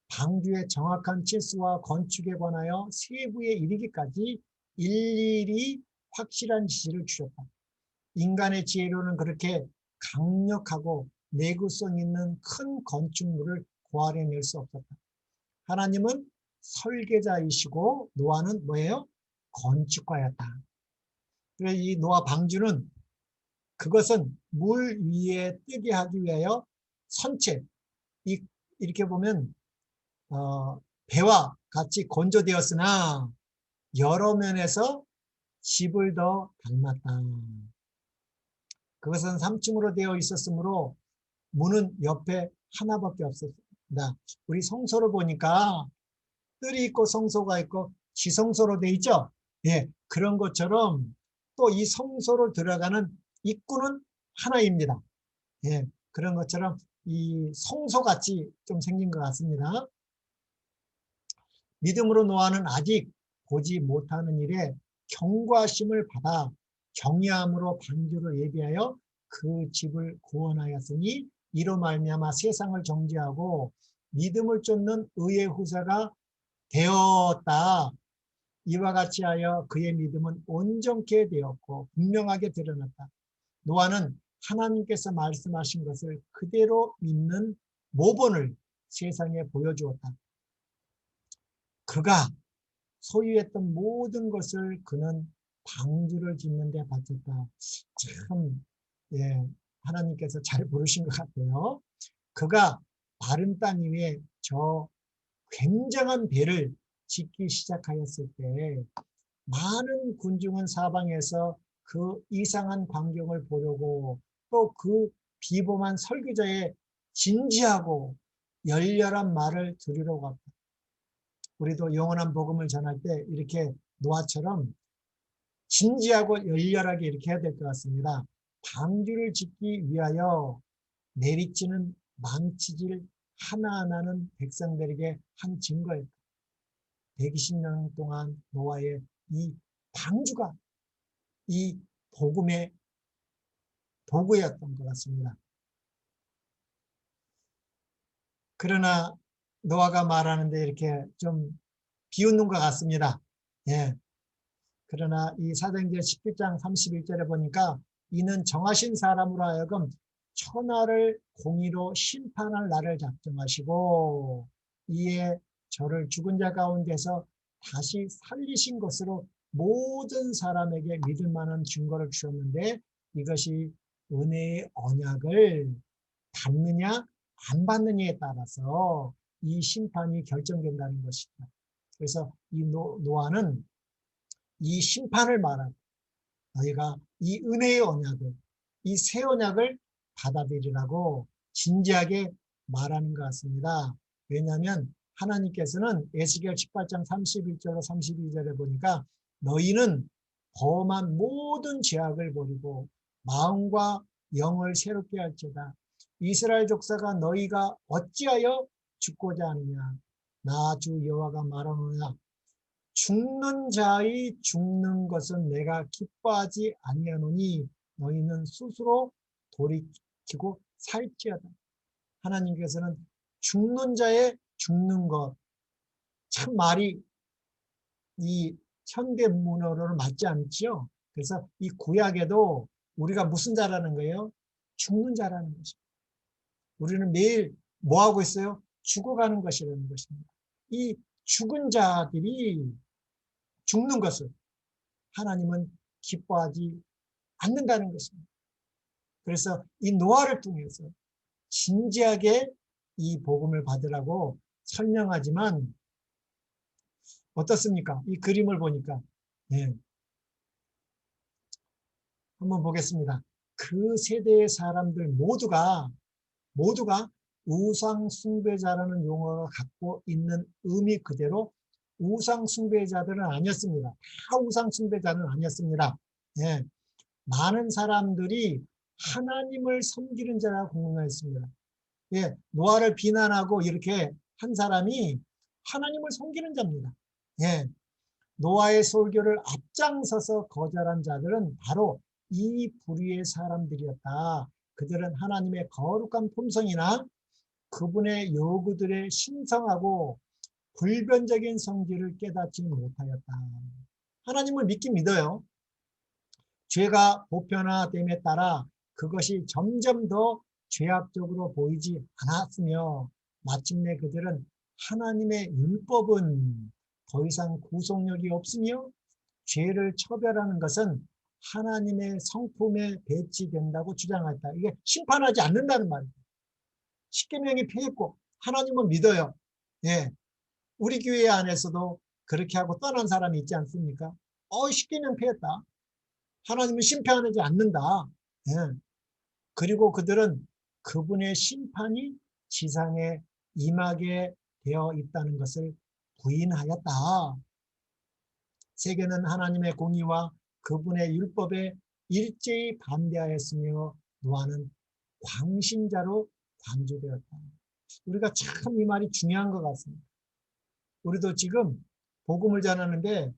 방주의 정확한 치수와 건축에 관하여 세부에 이르기까지 일일이 확실한 지시를 주셨다. 인간의 지혜로는 그렇게 강력하고 내구성 있는 큰 건축물을 고아내낼 수 없었다. 하나님은 설계자이시고 노아는 뭐예요? 건축가였다. 그래서 이 노아 방주는 그것은 물 위에 뜨게 하기 위하여 선체, 이렇게 보면 배와 같이 건조되었으나 여러 면에서 집을 더 닮았다. 그것은 3층으로 되어 있었으므로 문은 옆에 하나밖에 없었습니다. 우리 성소를 보니까 뜰이 있고 성소가 있고 지성소로 되어 있죠. 예, 그런 것처럼 또 이 성소로 들어가는 입구는 하나입니다. 예, 그런 것처럼 이 성소같이 좀 생긴 것 같습니다. 믿음으로 노아는 아직 보지 못하는 일에 경과심을 받아 경외함으로 방주를 예비하여 그 집을 구원하였으니 이로 말미암아 세상을 정죄하고 믿음을 쫓는 의의 후사가 되었다. 이와 같이 하여 그의 믿음은 온전케 되었고 분명하게 드러났다. 노아는 하나님께서 말씀하신 것을 그대로 믿는 모본을 세상에 보여주었다. 그가 소유했던 모든 것을 그는 방주를 짓는 데 바쳤다. 참, 예, 하나님께서 잘 부르신 것 같아요. 그가 마른 땅 위에 저 굉장한 배를 짓기 시작하였을 때 많은 군중은 사방에서 그 이상한 광경을 보려고 또 그 비범한 설교자의 진지하고 열렬한 말을 들으러 갔다. 우리도 영원한 복음을 전할 때 이렇게 노아처럼 진지하고 열렬하게 이렇게 해야 될 것 같습니다. 방주를 짓기 위하여 내리치는 망치질 하나하나는 백성들에게 한 증거였다. 120년 동안 노아의 이 방주가 이 복음의 도구였던 것 같습니다. 그러나 노아가 말하는데 이렇게 좀 비웃는 것 같습니다. 예. 그러나 이 사도행전 17장 31절에 보니까 이는 정하신 사람으로 하여금 천하를 공의로 심판할 날을 작정하시고 이에 저를 죽은 자 가운데서 다시 살리신 것으로 모든 사람에게 믿을 만한 증거를 주셨는데 이것이 은혜의 언약을 받느냐 안 받느냐에 따라서 이 심판이 결정된다는 것입니다. 그래서 이 노아는 이 심판을 말하고 너희가 이 은혜의 언약을 이 새 언약을 받아들이라고 진지하게 말하는 것 같습니다. 왜냐하면 하나님께서는 에스겔 18장 31절로 32절에 보니까 너희는 범한 모든 죄악을 버리고 마음과 영을 새롭게 할지어다. 이스라엘 족사가 너희가 어찌하여 죽고자 하느냐. 나 주 여호와가 말하노라. 죽는 자의 죽는 것은 내가 기뻐하지 아니하노니 너희는 스스로 돌이키고 살지어다. 하나님께서는 죽는 자의 죽는 것, 참 말이 이 현대 문어로는 맞지 않지요. 그래서 이 구약에도 우리가 무슨 자라는 거예요? 죽는 자라는 것입니다. 우리는 매일 뭐 하고 있어요? 죽어가는 것이라는 것입니다. 이 죽은 자들이 죽는 것을 하나님은 기뻐하지 않는다는 것입니다. 그래서 이 노아를 통해서 진지하게 이 복음을 받으라고 설명하지만 어떻습니까? 이 그림을 보니까 네. 한번 보겠습니다. 그 세대의 사람들 모두가 우상 숭배자라는 용어가 갖고 있는 의미 그대로 우상 숭배자들은 아니었습니다. 다 우상 숭배자는 아니었습니다. 예, 많은 사람들이 하나님을 섬기는 자라고 공언했습니다. 예, 노아를 비난하고 이렇게 한 사람이 하나님을 섬기는 자입니다. 예, 노아의 설교를 앞장서서 거절한 자들은 바로 이 부류의 사람들이었다. 그들은 하나님의 거룩한 품성이나 그분의 요구들에 신성하고 불변적인 성질을 깨닫지 못하였다. 하나님을 믿긴 믿어요. 죄가 보편화됨에 따라 그것이 점점 더 죄악적으로 보이지 않았으며 마침내 그들은 하나님의 율법은 더 이상 구속력이 없으며 죄를 처벌하는 것은 하나님의 성품에 배치된다고 주장했다. 이게 심판하지 않는다는 말이에요. 십계명이 폐했고 하나님은 믿어요. 예, 우리 교회 안에서도 그렇게 하고 떠난 사람이 있지 않습니까? 십계명 폐했다. 하나님은 심판하지 않는다. 예. 그리고 그들은 그분의 심판이 지상에 임하게 되어 있다는 것을 부인하였다. 세계는 하나님의 공의와 그분의 율법에 일제히 반대하였으며 노아는 광신자로 간주되었다. 우리가 참 이 말이 중요한 것 같습니다. 우리도 지금 복음을 전하는데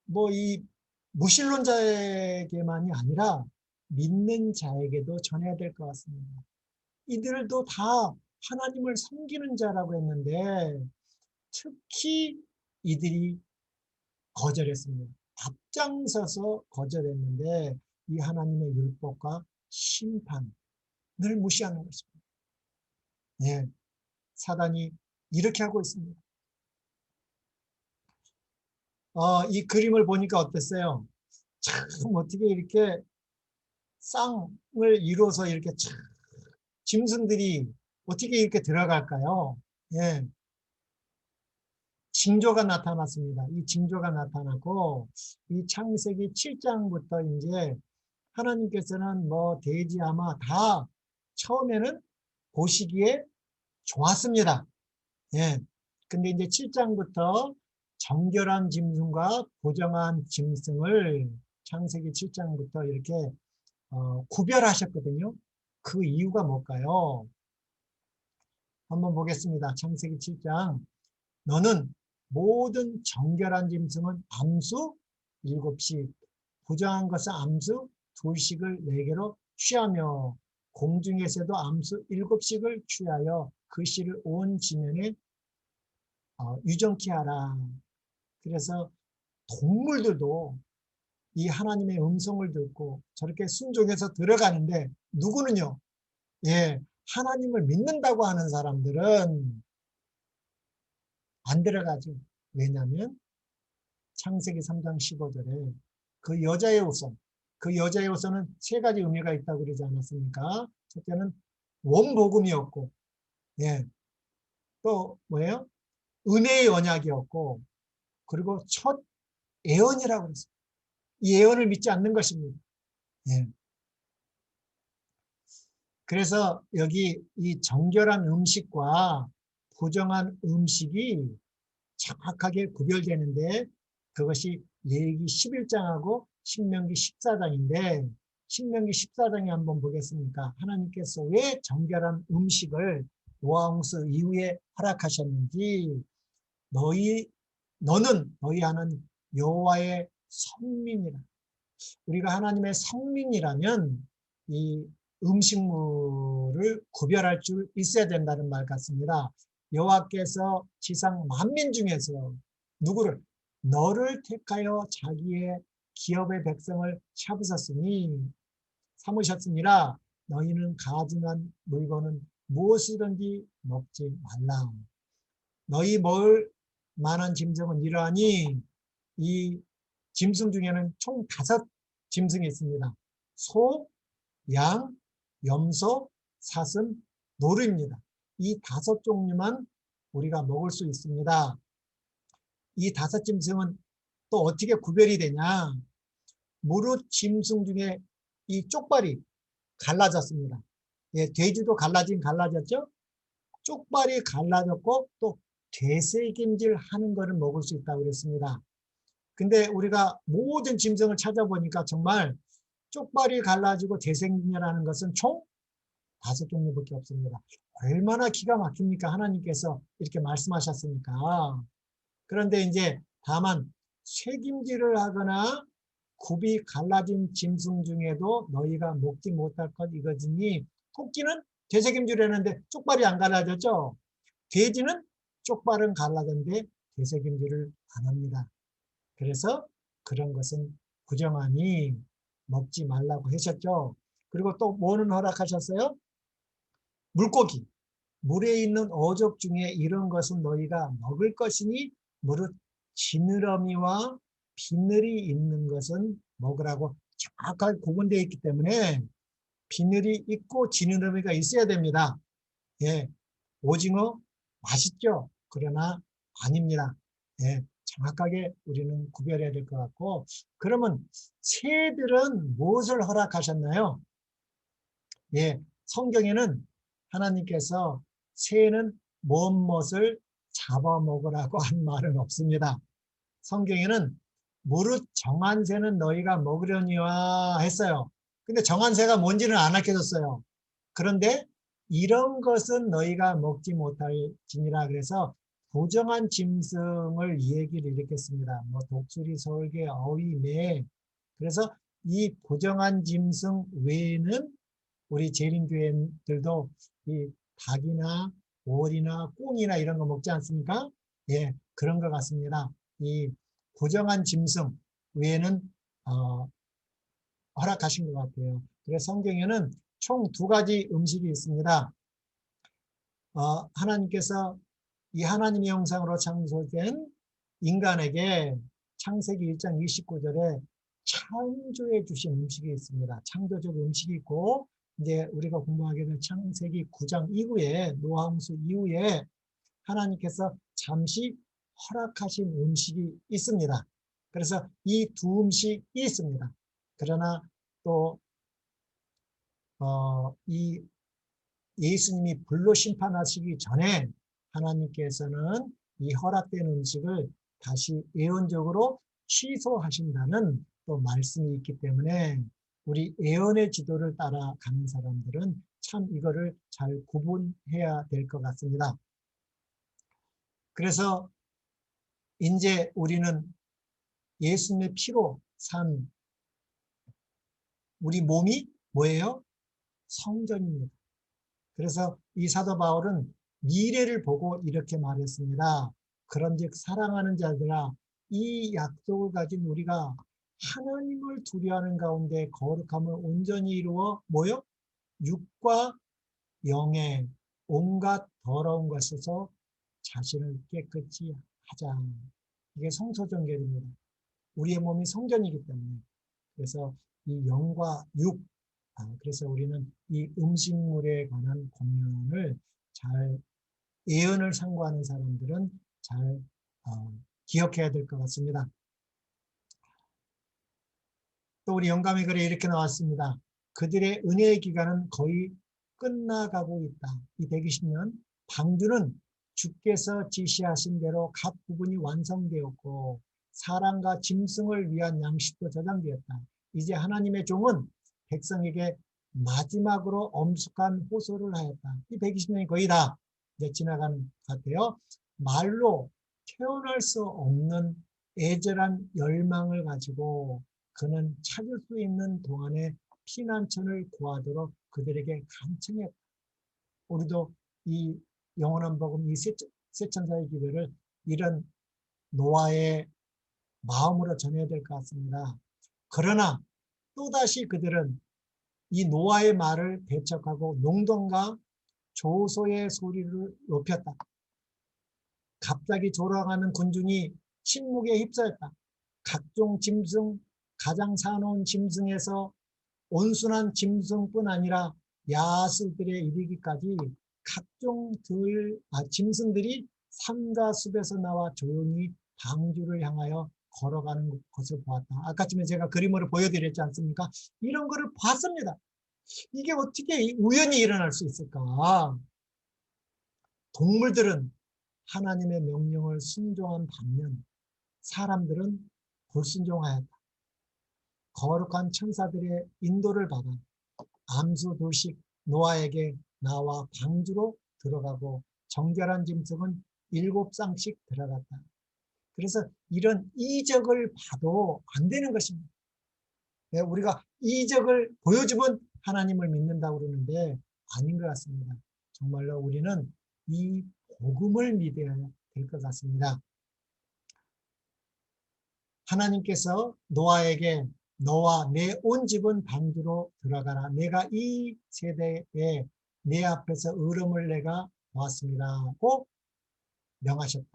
뭐 이 무신론자에게만이 아니라 믿는 자에게도 전해야 될 것 같습니다. 이들도 다 하나님을 섬기는 자라고 했는데 특히 이들이 거절했습니다. 앞장서서 거절했는데 이 하나님의 율법과 심판을 무시하는 것입니다. 네, 사단이 이렇게 하고 있습니다. 이 그림을 보니까 어땠어요? 참 어떻게 이렇게 쌍을 이루어서 이렇게 참 짐승들이 어떻게 이렇게 들어갈까요? 예. 징조가 나타났습니다. 이 징조가 나타나고 이 창세기 7장부터 이제 하나님께서는 뭐 돼지 아마 다 처음에는 보시기에 좋았습니다. 예. 근데 이제 7장부터 정결한 짐승과 부정한 짐승을 창세기 7장부터 이렇게 구별하셨거든요. 그 이유가 뭘까요? 한번 보겠습니다. 창세기 7장. 너는 모든 정결한 짐승은 암수 7씩, 부정한 것은 암수 2씩을 내게로 취하며 공중에서도 암수 7씩을 취하여 그 씨를 온 지면에 유정케 하라. 그래서 동물들도 이 하나님의 음성을 듣고 저렇게 순종해서 들어가는데 누구는요? 예, 하나님을 믿는다고 하는 사람들은 안 들어가죠. 왜냐하면 창세기 3장 15절에 그 여자의 우선, 그 여자의 우선은 세 가지 의미가 있다고 그러지 않았습니까? 첫째는 원복음이었고, 예, 또 뭐예요? 은혜의 언약이었고, 그리고 첫 예언이라고 그랬어요. 이 예언을 믿지 않는 것입니다. 예. 그래서 여기 이 정결한 음식과 부정한 음식이 정확하게 구별되는데 그것이 레위기 11장하고 신명기 14장인데 신명기 14장에 한번 보겠습니까? 하나님께서 왜 정결한 음식을 노아홍수 이후에 허락하셨는지 너는 너희 하는 여호와의 성민이라. 우리가 하나님의 성민이라면 이 음식물을 구별할 줄 있어야 된다는 말 같습니다. 여호와께서 지상 만민 중에서 누구를? 너를 택하여 자기의 기업의 백성을 삼으셨으니라. 너희는 가증한 물건은 무엇이든지 먹지 말라. 너희 먹을 만한 짐승은 이러하니 이 짐승 중에는 총 5 짐승이 있습니다. 소, 양, 염소, 사슴, 노루입니다. 이 5 종류만 우리가 먹을 수 있습니다. 이 5 짐승은 또 어떻게 구별이 되냐? 무릇 짐승 중에 이 쪽발이 갈라졌습니다. 예, 돼지도 갈라졌죠? 쪽발이 갈라졌고 또 되새김질 하는 거를 먹을 수 있다고 그랬습니다. 근데 우리가 모든 짐승을 찾아보니까 정말 쪽발이 갈라지고 되새김질하는 것은 총 5 종류밖에 없습니다. 얼마나 기가 막힙니까? 하나님께서 이렇게 말씀하셨으니까. 그런데 이제 다만 쇠김질을 하거나 굽이 갈라진 짐승 중에도 너희가 먹지 못할 것 이거지니 토끼는 되새김질했는데 쪽발이 안 갈라졌죠. 돼지는 쪽발은 갈라졌는데 되새김질을 안 합니다. 그래서 그런 것은 부정하니 먹지 말라고 하셨죠. 그리고 또 뭐는 허락하셨어요? 물고기. 물에 있는 어족 중에 이런 것은 너희가 먹을 것이니 무릇 지느러미와 비늘이 있는 것은 먹으라고 정확하게 구분되어 있기 때문에 비늘이 있고 지느러미가 있어야 됩니다. 예, 오징어 맛있죠? 그러나 아닙니다. 예, 정확하게 우리는 구별해야 될 것 같고, 그러면 새들은 무엇을 허락하셨나요? 예, 성경에는 하나님께서 새는 무엇을 잡아먹으라고 한 말은 없습니다. 성경에는 무릇 정한 새는 너희가 먹으려니와 했어요. 근데 정한 새가 뭔지는 안 알려줬어요. 그런데 이런 것은 너희가 먹지 못할지니라 그래서 부정한 짐승을 이 얘기를 일으켰습니다. 뭐 독수리, 설개, 어위, 매. 그래서 이 부정한 짐승 외에는 우리 재림교회들도 이 닭이나 오리나 꽁이나 이런 거 먹지 않습니까? 예, 그런 것 같습니다. 이 부정한 짐승 외에는 허락하신 것 같아요. 그래서 성경에는 총 2가지 음식이 있습니다. 하나님께서 이 하나님의 형상으로 창조된 인간에게 창세기 1장 29절에 창조해 주신 음식이 있습니다. 창조적 음식이 있고 이제 우리가 공부하게 된 창세기 9장 이후에 노아홍수 이후에 하나님께서 잠시 허락하신 음식이 있습니다. 그래서 이 2음식이 있습니다. 그러나 또 이 예수님이 불로 심판하시기 전에 하나님께서는 이 허락된 음식을 다시 예언적으로 취소하신다는 또 말씀이 있기 때문에 우리 예언의 지도를 따라가는 사람들은 참 이거를 잘 구분해야 될 것 같습니다. 그래서 이제 우리는 예수님의 피로 산 우리 몸이 뭐예요? 성전입니다. 그래서 이 사도 바울은 미래를 보고 이렇게 말했습니다. 그런즉 사랑하는 자들아 이 약속을 가진 우리가 하나님을 두려워하는 가운데 거룩함을 온전히 이루어 뭐요? 육과 영의 온갖 더러운 것에서 자신을 깨끗이 하자. 이게 성소정결입니다. 우리의 몸이 성전이기 때문에. 그래서 이 영과 육, 그래서 우리는 이 음식물에 관한 공연을 잘, 예언을 상고하는 사람들은 잘 기억해야 될 것 같습니다. 또 우리 영감의 글에 이렇게 나왔습니다. 그들의 은혜의 기간은 거의 끝나가고 있다. 이 120년 방주는 주께서 지시하신 대로 각 부분이 완성되었고 사람과 짐승을 위한 양식도 저장되었다. 이제 하나님의 종은 백성에게 마지막으로 엄숙한 호소를 하였다. 이 120년이 거의 다 이제 지나간 것 같아요. 말로 표현할 수 없는 애절한 열망을 가지고 그는 찾을 수 있는 동안에 피난처를 구하도록 그들에게 간청했다. 우리도 이 영원한 복음, 이 세천사의 기도를 이런 노아의 마음으로 전해야 될 것 같습니다. 그러나 또다시 그들은 이 노아의 말을 배척하고 농동과 조소의 소리를 높였다. 갑자기 돌아가는 군중이 침묵에 휩싸였다. 각종 짐승, 가장 사나운 짐승에서 온순한 짐승뿐 아니라 야수들에 이르기까지 각종 짐승들이 산과 숲에서 나와 조용히 방주를 향하여 걸어가는 것을 보았다. 아까쯤에 제가 그림으로 보여드렸지 않습니까? 이런 거를 봤습니다. 이게 어떻게 우연히 일어날 수 있을까? 동물들은 하나님의 명령을 순종한 반면 사람들은 불순종하였다. 거룩한 천사들의 인도를 받아 암수 둘씩 노아에게 나와 방주로 들어가고 정결한 짐승은 7쌍씩 들어갔다. 그래서 이런 이적을 봐도 안 되는 것입니다. 예, 우리가 이적을 보여주면 하나님을 믿는다고 그러는데 아닌 것 같습니다. 정말로 우리는 이 복음을 믿어야 될 것 같습니다. 하나님께서 노아에게 너와 내 온 집은 방주로 들어가라. 내가 이 세대에 내 앞에서 으름을 내가 보았습니다고 명하셨다.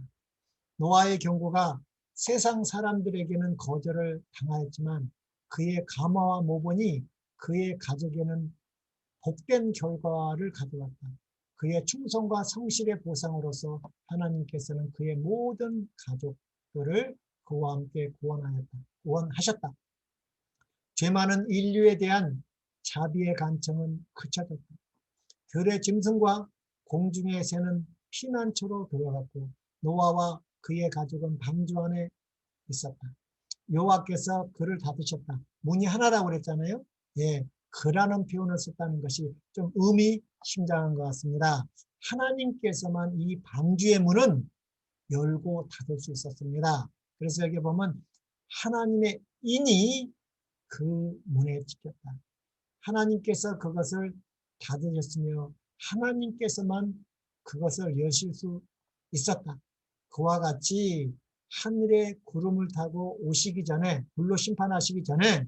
노아의 경고가 세상 사람들에게는 거절을 당하였지만 그의 감화와 모본이 그의 가족에는 복된 결과를 가져왔다. 그의 충성과 성실의 보상으로서 하나님께서는 그의 모든 가족들을 그와 함께 구원하셨다. 죄 많은 인류에 대한 자비의 간청은 그쳐졌다. 들의 짐승과 공중의 새는 피난처로 들어갔고 노아와 그의 가족은 방주 안에 있었다. 여호와께서 그를 닫으셨다. 문이 하나라고 그랬잖아요. 예, 그라는 표현을 썼다는 것이 좀 의미심장한 것 같습니다. 하나님께서만 이 방주의 문은 열고 닫을 수 있었습니다. 그래서 여기 보면 하나님의 인이 그 문에 지켰다. 하나님께서 그것을 닫으셨으며 하나님께서만 그것을 여실 수 있었다. 그와 같이 하늘의 구름을 타고 오시기 전에, 불로 심판하시기 전에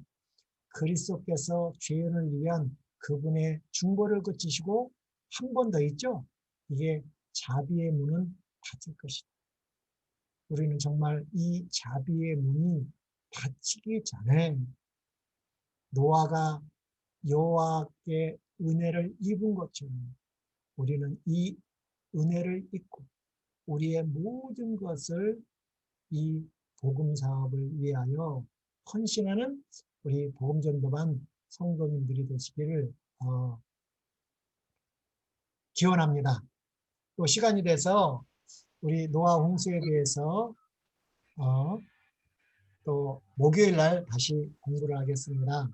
그리스도께서 죄인을 위한 그분의 중보를 그치시고 한 번 더 있죠. 이게 자비의 문은 닫힐 것이다. 우리는 정말 이 자비의 문이 닫히기 전에 노아가 여호와께 은혜를 입은 것처럼 우리는 이 은혜를 입고 우리의 모든 것을 이 복음 사업을 위하여 헌신하는 우리 복음전도반 성도님들이 되시기를 기원합니다. 또 시간이 돼서 우리 노아 홍수에 대해서 또 목요일 날 다시 공부를 하겠습니다.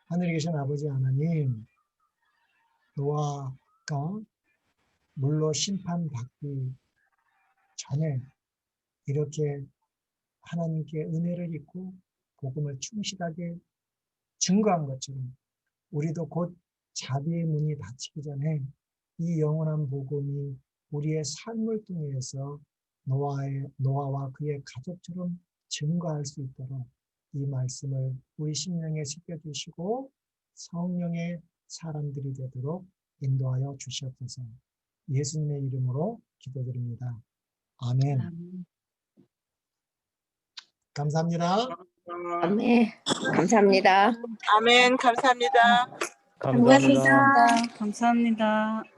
하늘에 계신 아버지 하나님, 노아가 물로 심판받기 전에 이렇게 하나님께 은혜를 입고 복음을 충실하게 증거한 것처럼 우리도 곧 자비의 문이 닫히기 전에 이 영원한 복음이 우리의 삶을 통해서 노아와 그의 가족처럼 증거할 수 있도록 이 말씀을 우리 심령에 새겨주시고 성령의 사람들이 되도록 인도하여 주시옵소서. 예수님의 이름으로 기도드립니다. 아멘. 감사합니다. 네, 감사합니다. 아멘. 감사합니다. 감사합니다. 감사합니다.